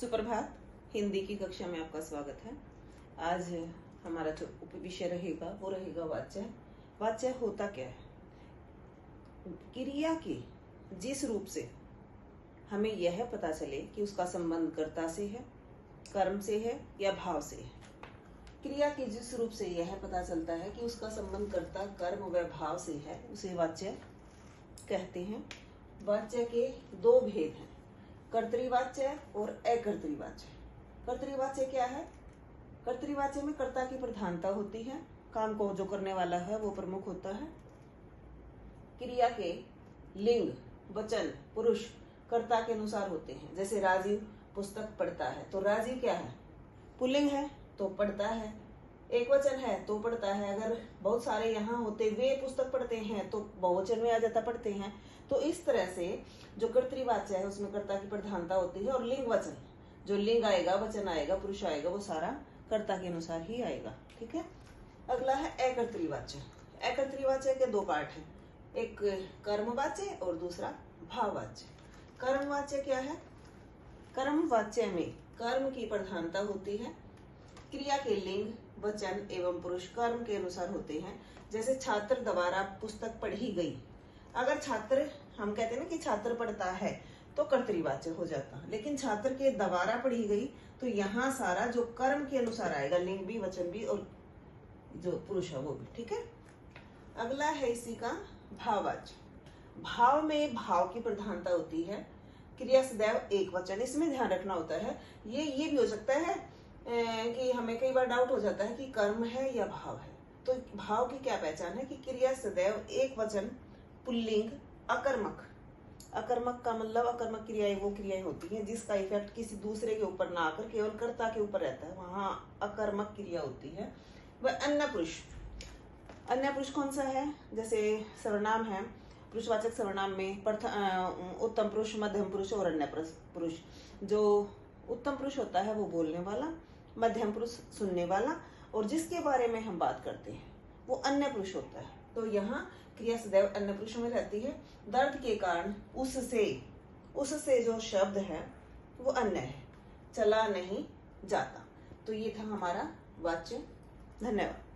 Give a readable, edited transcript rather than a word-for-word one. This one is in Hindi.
सुप्रभात। हिंदी की कक्षा में आपका स्वागत है। आज हमारा जो विषय रहेगा वो रहेगा वाच्य। वाच्य होता क्या है? क्रिया के जिस रूप से हमें यह पता चले कि उसका संबंध कर्ता से है, कर्म से है या भाव से है। क्रिया के जिस रूप से यह पता चलता है कि उसका संबंध कर्ता, कर्म व भाव से है, उसे वाच्य कहते हैं। वाच्य के दो भेद हैं, कर्तृवाच्य और अकर्तृवाच्य। कर्तृवाच्य क्या है? कर्तृवाच्य में कर्ता की प्रधानता होती है, काम को जो करने वाला है वो प्रमुख होता है। क्रिया के लिंग, वचन, पुरुष कर्ता के अनुसार होते हैं। जैसे राजीव पुस्तक पढ़ता है, तो राजीव क्या है? पुल्लिंग है तो पढ़ता है। एक वचन है तो पढ़ता है। अगर बहुत सारे यहाँ होते वे पुस्तक पढ़ते हैं तो बहुवचन में आ जाता पढ़ते हैं। तो इस तरह से जो कर्तृवाच्य है उसमें कर्ता की प्रधानता होती है। और लिंग वचन, जो लिंग आएगा, वचन आएगा, पुरुष आएगा, वो सारा कर्ता के अनुसार ही आएगा। ठीक है। अगला है अकर्तृवाच्य। अकर्तृवाच्य के दो पार्ट हैं, एक कर्मवाच्य और दूसरा भाववाच्य। कर्मवाच्य क्या है? कर्मवाच्य में कर्म की प्रधानता होती है। क्रिया के लिंग, वचन एवं पुरुष कर्म के अनुसार होते हैं। जैसे छात्र द्वारा पुस्तक पढ़ी गई। अगर छात्र, हम कहते हैं ना कि छात्र पढ़ता है तो कर्तृवाच्य हो जाता, लेकिन छात्र के द्वारा पढ़ी गई तो यहाँ सारा जो कर्म के अनुसार आएगा, लिंग भी, वचन भी और जो पुरुष है वो भी। ठीक है। अगला है इसी का भाववाच्य। भाव में भाव की प्रधानता होती है। क्रिया सदैव एक वचन, इसमें ध्यान रखना होता है। ये भी हो सकता है कि हमें कई बार डाउट हो जाता है कि कर्म है या भाव है। तो भाव की क्या पहचान है कि क्रिया सदैव एक वचन, पुल्लिंग, अकर्मक। अकर्मक का मतलब, अकर्मक क्रियाएं वो क्रियाएं होती हैं जिसका इफेक्ट किसी दूसरे के ऊपर ना आकर केवल कर्ता के ऊपर रहता है, वहां अकर्मक क्रिया होती है। वह अन्य पुरुष। अन्य पुरुष कौन सा है? जैसे सर्वनाम है, पुरुषवाचक सर्वनाम में उत्तम पुरुष, मध्यम पुरुष और अन्य पुरुष। जो उत्तम पुरुष होता है वो बोलने वाला, मध्यम पुरुष सुनने वाला, और जिसके बारे में हम बात करते हैं वो अन्य पुरुष होता है। तो यहाँ क्रिया सदैव अन्य पुरुषों में रहती है। दर्द के कारण उससे जो शब्द है वो अन्य है, चला नहीं जाता। तो ये था हमारा वाच्य। धन्यवाद।